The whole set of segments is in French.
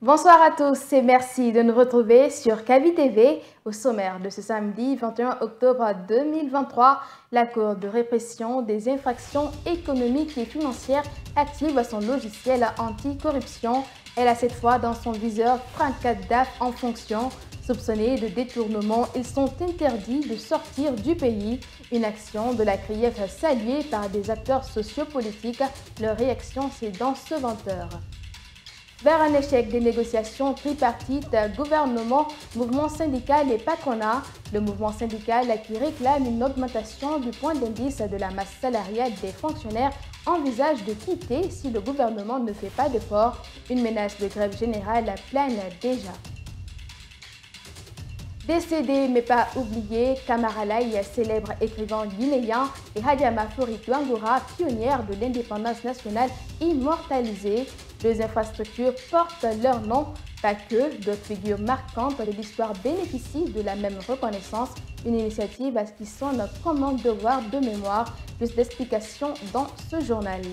Bonsoir à tous et merci de nous retrouver sur Kavi TV. Au sommaire de ce samedi 21 octobre 2023, la Cour de répression des infractions économiques et financières active son logiciel anti-corruption. Elle a cette fois dans son viseur 34 DAF en fonction. Soupçonnés de détournement, ils sont interdits de sortir du pays. Une action de la CRIEF saluée par des acteurs sociopolitiques. Leur réaction, c'est dans ce 20h. Vers un échec des négociations tripartites, gouvernement, mouvement syndical et patronat, le mouvement syndical qui réclame une augmentation du point d'indice de la masse salariale des fonctionnaires envisage de quitter si le gouvernement ne fait pas d'efforts. Une menace de grève générale plane déjà. Décédé mais pas oublié, Camara Laye, célèbre écrivain guinéen, et Hadiama Flori Douangura, pionnière de l'indépendance nationale immortalisée. Deux infrastructures portent leur nom, pas que d'autres figures marquantes de l'histoire bénéficient de la même reconnaissance. Une initiative qui sonne comme un devoir de mémoire. Plus d'explications dans ce journal.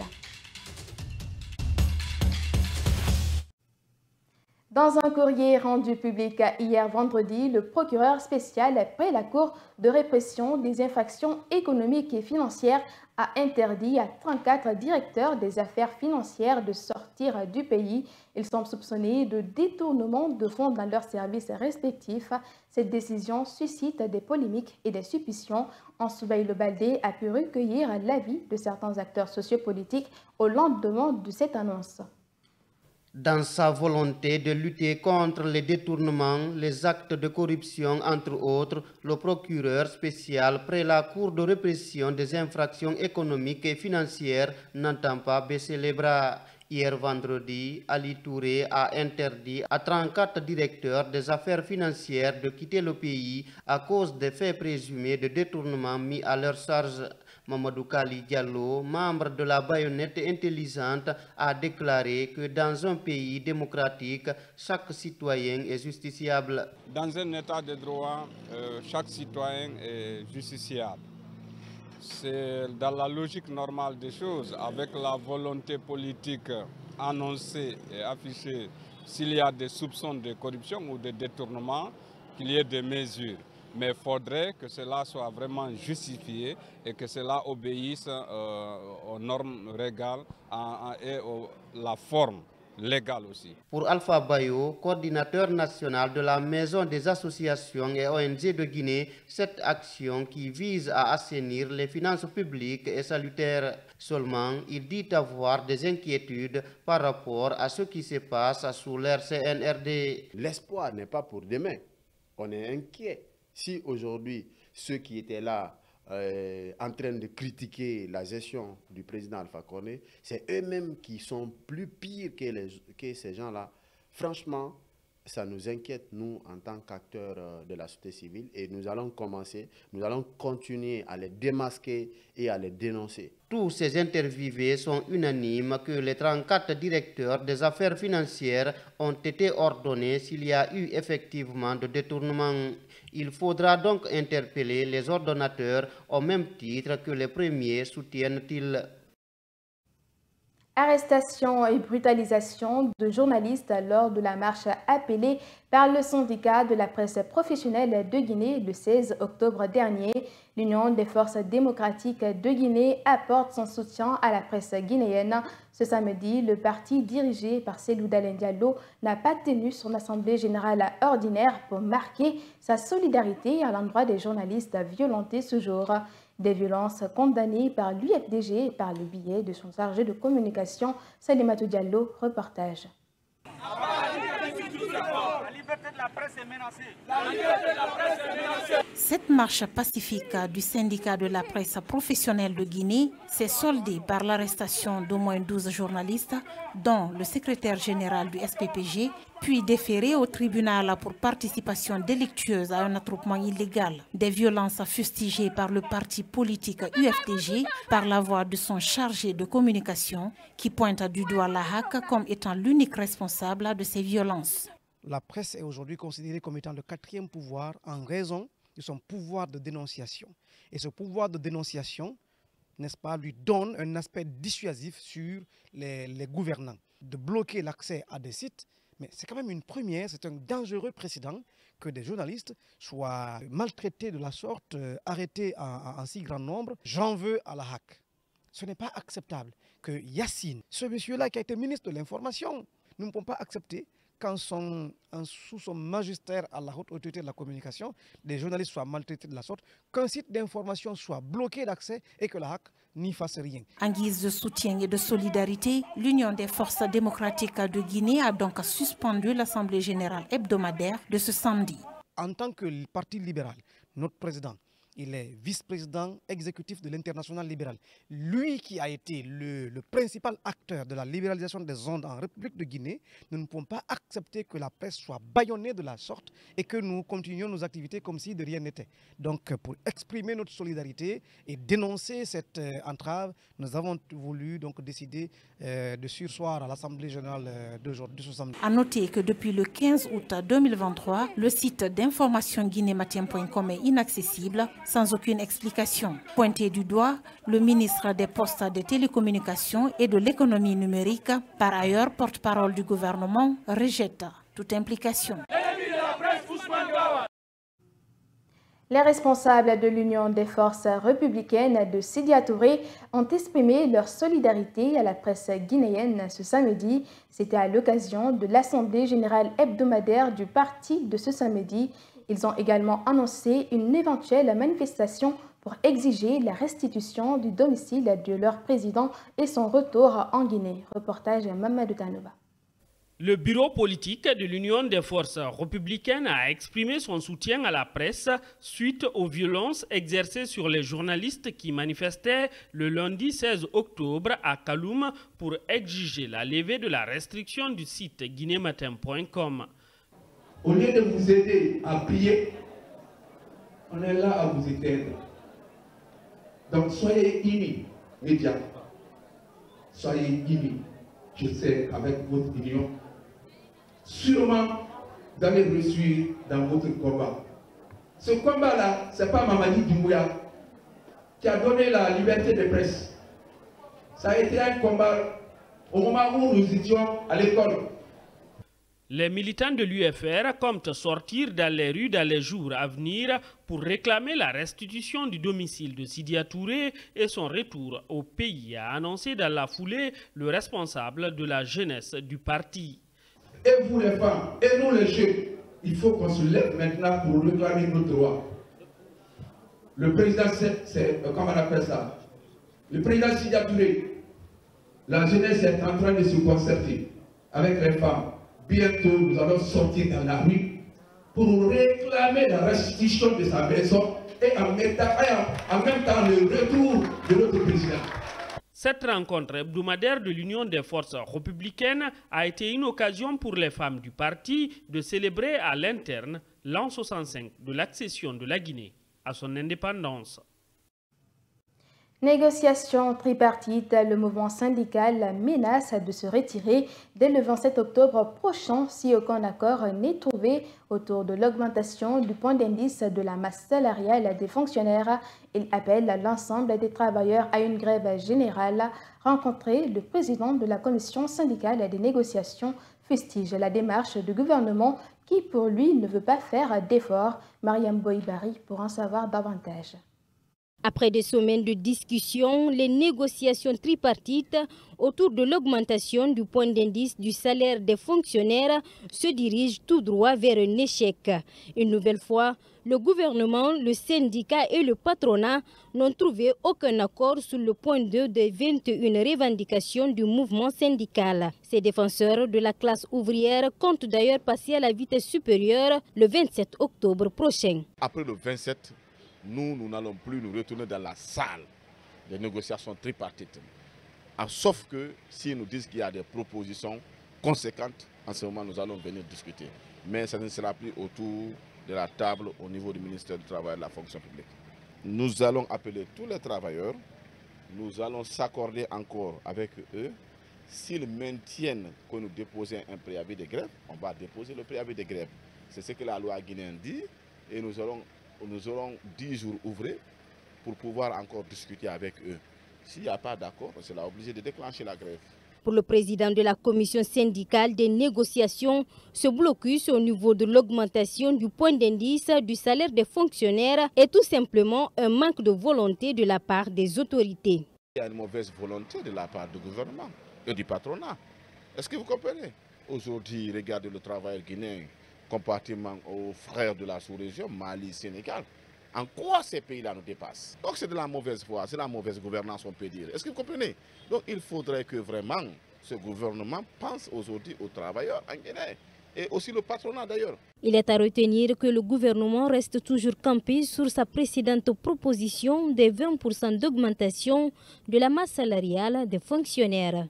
Dans un courrier rendu public hier vendredi, le procureur spécial près la Cour de répression des infractions économiques et financières a interdit à 34 directeurs des affaires financières de sortir du pays. Ils sont soupçonnés de détournement de fonds dans leurs services respectifs. Cette décision suscite des polémiques et des suspicions. Ansoubaï Le Baldé a pu recueillir l'avis de certains acteurs sociopolitiques au lendemain de cette annonce. Dans sa volonté de lutter contre les détournements, les actes de corruption, entre autres, le procureur spécial près la Cour de répression des infractions économiques et financières n'entend pas baisser les bras. Hier vendredi, Ali Touré a interdit à 34 directeurs des affaires financières de quitter le pays à cause des faits présumés de détournement mis à leur charge. Mamadou Kali Diallo, membre de la baïonnette intelligente, a déclaré que dans un pays démocratique, chaque citoyen est justiciable. Dans un état de droit, chaque citoyen est justiciable. C'est dans la logique normale des choses, avec la volonté politique annoncée et affichée, s'il y a des soupçons de corruption ou de détournement, qu'il y ait des mesures. Mais il faudrait que cela soit vraiment justifié et que cela obéisse aux normes légales et à la forme légale aussi. Pour Alpha Bayo, coordinateur national de la Maison des associations et ONG de Guinée, cette action qui vise à assainir les finances publiques est salutaire. Seulement, il dit avoir des inquiétudes par rapport à ce qui se passe sous l'ère CNRD. L'espoir n'est pas pour demain. On est inquiet. Si aujourd'hui, ceux qui étaient là en train de critiquer la gestion du président Alpha Condé, c'est eux-mêmes qui sont plus pires que ces gens-là. Franchement, ça nous inquiète, nous, en tant qu'acteurs de la société civile, et nous allons continuer à les démasquer et à les dénoncer. Tous ces interviewés sont unanimes que les 34 directeurs des affaires financières ont été ordonnés s'il y a eu effectivement de détournement. Il faudra donc interpeller les ordonnateurs au même titre que les premiers, soutiennent-ils. Arrestation et brutalisation de journalistes lors de la marche appelée par le syndicat de la presse professionnelle de Guinée le 16 octobre dernier. L'Union des forces démocratiques de Guinée apporte son soutien à la presse guinéenne. Ce samedi, le parti dirigé par Cellou Dalein Diallo n'a pas tenu son assemblée générale ordinaire pour marquer sa solidarité à l'endroit des journalistes violentés ce jour. Des violences condamnées par l'UFDG et par le biais de son chargé de communication, Salimatou Diallo, reportage. Cette marche pacifique du syndicat de la presse professionnelle de Guinée s'est soldée par l'arrestation d'au moins 12 journalistes, dont le secrétaire général du SPPG, puis déféré au tribunal pour participation délictueuse à un attroupement illégal. Des violences fustigées par le parti politique UFDG par la voix de son chargé de communication qui pointe du doigt la HAC comme étant l'unique responsable de ces violences. La presse est aujourd'hui considérée comme étant le quatrième pouvoir en raison de son pouvoir de dénonciation. Et ce pouvoir de dénonciation, n'est-ce pas, lui donne un aspect dissuasif sur les gouvernants. De bloquer l'accès à des sites, Mais c'est quand même une première, c'est un dangereux précédent que des journalistes soient maltraités de la sorte, arrêtés en si grand nombre. J'en veux à la HAC. Ce n'est pas acceptable que Yassine, ce monsieur-là qui a été ministre de l'Information, nous ne pouvons pas accepter qu'en sous son magistère à la haute autorité de la communication, des journalistes soient maltraités de la sorte, qu'un site d'information soit bloqué d'accès et que la HAC n'y fasse rien. En guise de soutien et de solidarité, l'Union des forces démocratiques de Guinée a donc suspendu l'Assemblée générale hebdomadaire de ce samedi. En tant que parti libéral, notre président, il est vice-président exécutif de l'Internationale libérale. Lui qui a été le principal acteur de la libéralisation des ondes en République de Guinée, nous ne pouvons pas accepter que la presse soit bâillonnée de la sorte et que nous continuions nos activités comme si de rien n'était. Donc pour exprimer notre solidarité et dénoncer cette entrave, nous avons voulu donc décider de surseoir à l'Assemblée générale de ce samedi. A noter que depuis le 15 août 2023, le site d'information guinématien.com est inaccessible sans aucune explication. Pointé du doigt, le ministre des Postes, des Télécommunications et de l'Économie numérique, par ailleurs porte-parole du gouvernement, rejette toute implication. Les responsables de l'Union des forces républicaines de Sidya Touré ont exprimé leur solidarité à la presse guinéenne ce samedi. C'était à l'occasion de l'Assemblée générale hebdomadaire du parti de ce samedi. Ils ont également annoncé une éventuelle manifestation pour exiger la restitution du domicile de leur président et son retour en Guinée. Reportage Mamadou Tanouba. Le bureau politique de l'Union des forces républicaines a exprimé son soutien à la presse suite aux violences exercées sur les journalistes qui manifestaient le lundi 16 octobre à Kaloum pour exiger la levée de la restriction du site guinématin.com. Au lieu de vous aider à prier, on est là à vous éteindre. Donc soyez unis, médias. Soyez unis. Je sais qu'avec votre union, sûrement vous allez réussir dans votre combat. Ce combat-là, ce n'est pas Mamadi Doumbouya qui a donné la liberté de presse. Ça a été un combat au moment où nous étions à l'école. Les militants de l'UFR comptent sortir dans les rues dans les jours à venir pour réclamer la restitution du domicile de Sidya Touré et son retour au pays, a annoncé dans la foulée le responsable de la jeunesse du parti. Et vous les femmes, et nous les jeunes, il faut qu'on se lève maintenant pour réclamer nos droits. Le président, c'est comment on appelle ça? Le président Sidya Touré, la jeunesse est en train de se concerter avec les femmes. Bientôt, nous allons sortir dans la rue pour réclamer la restitution de sa maison et en même temps le retour de notre président. Cette rencontre hebdomadaire de l'Union des forces républicaines a été une occasion pour les femmes du parti de célébrer à l'interne l'an 65 de l'accession de la Guinée à son indépendance. Négociation tripartite, le mouvement syndical menace de se retirer dès le 27 octobre prochain si aucun accord n'est trouvé autour de l'augmentation du point d'indice de la masse salariale des fonctionnaires. Il appelle l'ensemble des travailleurs à une grève générale. Rencontré, le président de la commission syndicale des négociations fustige la démarche du gouvernement qui pour lui ne veut pas faire d'efforts. Mariam Boibari pour en savoir davantage. Après des semaines de discussions, les négociations tripartites autour de l'augmentation du point d'indice du salaire des fonctionnaires se dirigent tout droit vers un échec. Une nouvelle fois, le gouvernement, le syndicat et le patronat n'ont trouvé aucun accord sur le point 2 des 21 revendications du mouvement syndical. Ces défenseurs de la classe ouvrière comptent d'ailleurs passer à la vitesse supérieure le 27 octobre prochain. Après le 27, nous n'allons plus nous retourner dans la salle des négociations tripartites. Sauf que si nous disent qu'il y a des propositions conséquentes, en ce moment nous allons venir discuter. Mais ça ne sera plus autour de la table au niveau du ministère du Travail et de la fonction publique. Nous allons appeler tous les travailleurs, nous allons s'accorder encore avec eux. S'ils maintiennent que nous déposions un préavis de grève, on va déposer le préavis de grève. C'est ce que la loi guinéenne dit et nous aurons 10 jours ouvrés pour pouvoir encore discuter avec eux. S'il n'y a pas d'accord, on sera obligé de déclencher la grève. Pour le président de la commission syndicale des négociations, ce blocus au niveau de l'augmentation du point d'indice du salaire des fonctionnaires est tout simplement un manque de volonté de la part des autorités. Il y a une mauvaise volonté de la part du gouvernement et du patronat. Est-ce que vous comprenez? Aujourd'hui, regardez le travail guinéen comparativement aux frères de la sous-région, Mali, Sénégal. En quoi ces pays-là nous dépassent? Donc c'est de la mauvaise foi, c'est la mauvaise gouvernance, on peut dire. Est-ce que vous comprenez? Donc il faudrait que vraiment ce gouvernement pense aujourd'hui aux travailleurs en Guinée et aussi le patronat d'ailleurs. Il est à retenir que le gouvernement reste toujours campé sur sa précédente proposition des 20% d'augmentation de la masse salariale des fonctionnaires.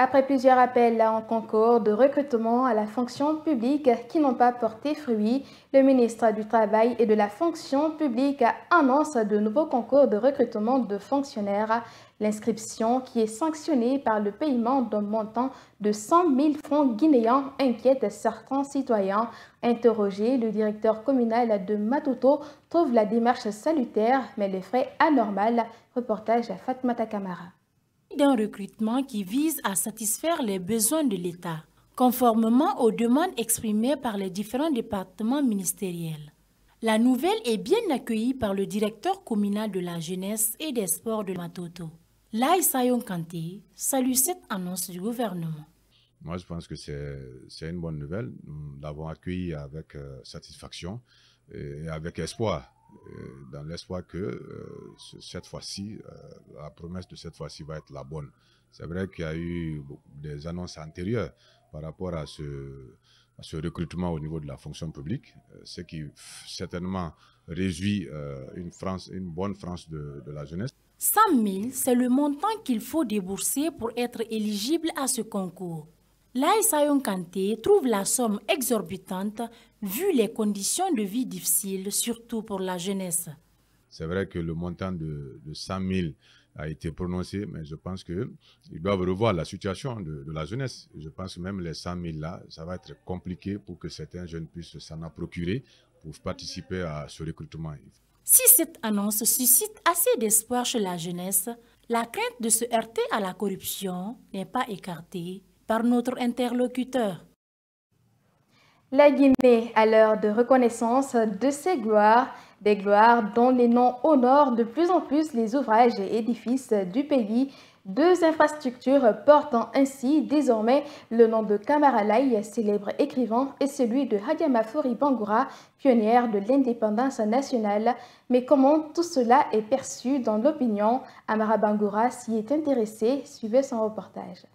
Après plusieurs appels en concours de recrutement à la fonction publique qui n'ont pas porté fruit, le ministre du Travail et de la fonction publique annonce de nouveaux concours de recrutement de fonctionnaires. L'inscription, qui est sanctionnée par le paiement d'un montant de 100 000 francs guinéens, inquiète certains citoyens. Interrogé, le directeur communal de Matoto trouve la démarche salutaire, mais les frais anormaux. Reportage à Fatmata Kamara. D'un recrutement qui vise à satisfaire les besoins de l'État, conformément aux demandes exprimées par les différents départements ministériels. La nouvelle est bien accueillie par le directeur communal de la jeunesse et des sports de Matoto. Lai Sayon Kanté salue cette annonce du gouvernement. Moi, je pense que c'est une bonne nouvelle. Nous l'avons accueillie avec satisfaction et avec espoir. Dans l'espoir que cette fois-ci, la promesse de cette fois-ci va être la bonne. C'est vrai qu'il y a eu des annonces antérieures par rapport à ce recrutement au niveau de la fonction publique, ce qui certainement réjouit une bonne France de la jeunesse. 100 000, c'est le montant qu'il faut débourser pour être éligible à ce concours. Lai Sayon Kanté trouve la somme exorbitante vu les conditions de vie difficiles, surtout pour la jeunesse. C'est vrai que le montant de 100 000 a été prononcé, mais je pense qu'ils doivent revoir la situation de la jeunesse. Je pense que même les 100 000 là, ça va être compliqué pour que certains jeunes puissent s'en procurer pour participer à ce recrutement. Si cette annonce suscite assez d'espoir chez la jeunesse, la crainte de se heurter à la corruption n'est pas écartée par notre interlocuteur. La Guinée, à l'heure de reconnaissance de ses gloires, des gloires dont les noms honorent de plus en plus les ouvrages et édifices du pays. Deux infrastructures portant ainsi désormais le nom de Camara Lai, célèbre écrivain, et celui de Hadiama Fori Bangoura, pionnière de l'indépendance nationale. Mais comment tout cela est perçu dans l'opinion? Amara Bangoura s'y est intéressé, suivez son reportage.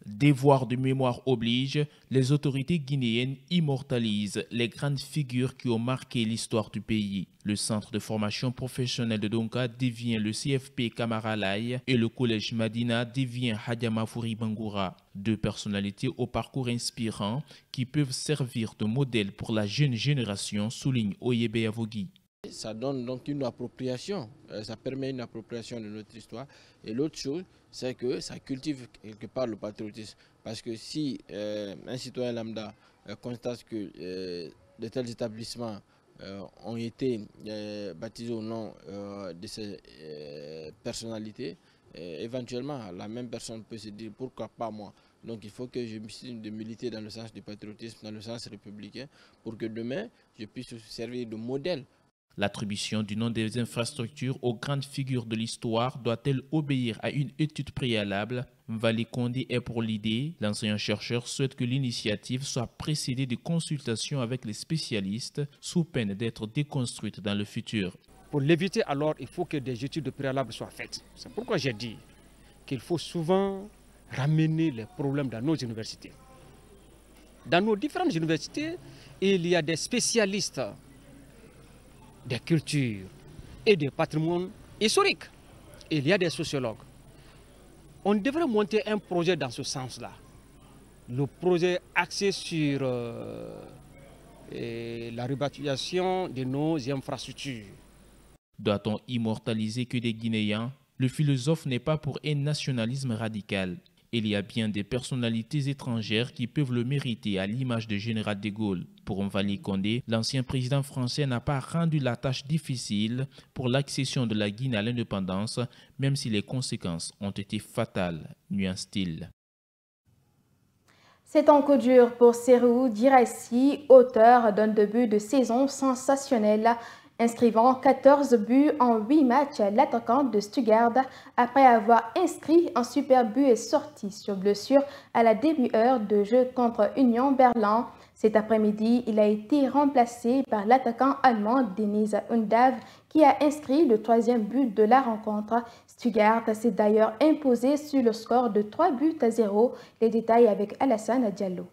Devoir de mémoire oblige, les autorités guinéennes immortalisent les grandes figures qui ont marqué l'histoire du pays. Le centre de formation professionnelle de Donka devient le CFP Camara Lai et le collège Madina devient Hadiama Fori Bangoura. Deux personnalités au parcours inspirant qui peuvent servir de modèle pour la jeune génération, souligne Oyebe Avogui. Ça donne donc une appropriation, ça permet une appropriation de notre histoire. Et l'autre chose, c'est que ça cultive quelque part le patriotisme. Parce que si un citoyen lambda constate que de tels établissements ont été baptisés au nom de ces personnalités, éventuellement la même personne peut se dire pourquoi pas moi. Donc il faut que je me décide de militer dans le sens du patriotisme, dans le sens républicain, pour que demain je puisse servir de modèle. L'attribution du nom des infrastructures aux grandes figures de l'histoire doit-elle obéir à une étude préalable? Valé Condé est pour l'idée. L'enseignant-chercheur souhaite que l'initiative soit précédée de consultations avec les spécialistes sous peine d'être déconstruite dans le futur. Pour l'éviter, alors, il faut que des études préalables soient faites. C'est pourquoi j'ai dit qu'il faut souvent ramener les problèmes dans nos universités. Dans nos différentes universités, il y a des spécialistes des cultures et des patrimoines historiques. Il y a des sociologues. On devrait monter un projet dans ce sens-là. Le projet axé sur la répatriation de nos infrastructures. Doit-on immortaliser que des Guinéens? Le philosophe n'est pas pour un nationalisme radical. Il y a bien des personnalités étrangères qui peuvent le mériter à l'image du général de Gaulle. Pour Mvali Condé, l'ancien président français n'a pas rendu la tâche difficile pour l'accession de la Guinée à l'indépendance, même si les conséquences ont été fatales, nuance-t-il. C'est un coup dur pour Serhou Guirassy, auteur d'un début de saison sensationnel. Inscrivant 14 buts en 8 matchs, l'attaquant de Stuttgart, après avoir inscrit un super but, est sorti sur blessure à la demi-heure de jeu contre Union Berlin. Cet après-midi, il a été remplacé par l'attaquant allemand Dennis Undav qui a inscrit le 3e but de la rencontre. Stuttgart s'est d'ailleurs imposé sur le score de 3-0. Les détails avec Alassane Diallo.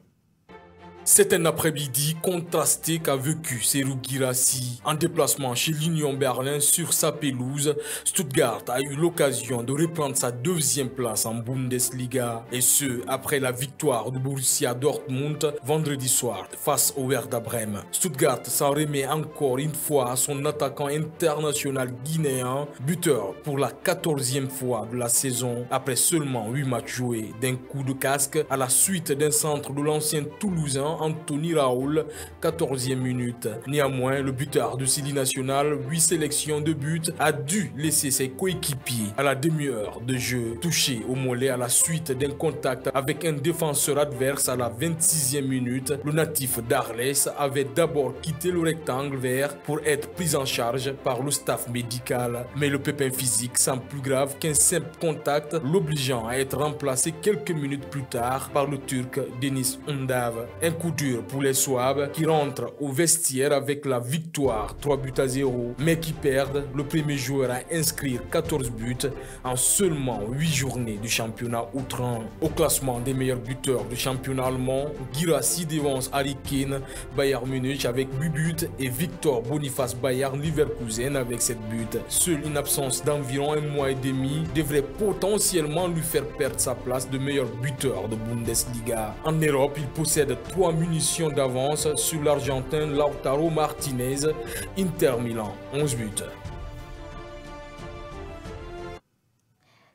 C'est un après-midi contrasté qu'a vécu Serhou Guirassy. En déplacement chez l'Union Berlin sur sa pelouse, Stuttgart a eu l'occasion de reprendre sa 2e place en Bundesliga. Et ce, après la victoire de Borussia Dortmund vendredi soir face au Werder Bremen. Stuttgart s'en remet encore une fois à son attaquant international guinéen, buteur pour la 14e fois de la saison, après seulement 8 matchs joués. D'un coup de casque à la suite d'un centre de l'ancien Toulousain Anthony Raoul, 14e minute. Néanmoins, le buteur de Sili National, 8 sélections de buts, a dû laisser ses coéquipiers à la demi-heure de jeu, touché au mollet à la suite d'un contact avec un défenseur adverse à la 26e minute. Le natif d'Arles avait d'abord quitté le rectangle vert pour être pris en charge par le staff médical. Mais le pépin physique semble plus grave qu'un simple contact, l'obligeant à être remplacé quelques minutes plus tard par le Turc Dennis Undav. Un coup dur pour les Souabes qui rentrent au vestiaire avec la victoire 3-0, mais qui perdent le premier joueur à inscrire 14 buts en seulement 8 journées du championnat outrant. Au classement des meilleurs buteurs du championnat allemand, Guirassy devance Harry Kane, Bayern Munich avec 8 buts et Victor Boniface Bayern Leverkusen avec 7 buts. Seule une absence d'environ un mois et demi devrait potentiellement lui faire perdre sa place de meilleur buteur de Bundesliga. En Europe, il possède 3 munitions d'avance sur l'Argentin Lautaro Martinez, Inter Milan, 11 buts.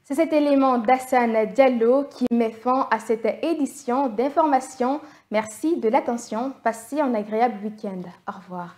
C'est cet élément d'Hassane Diallo qui met fin à cette édition d'information. Merci de l'attention. Passez un agréable week-end. Au revoir.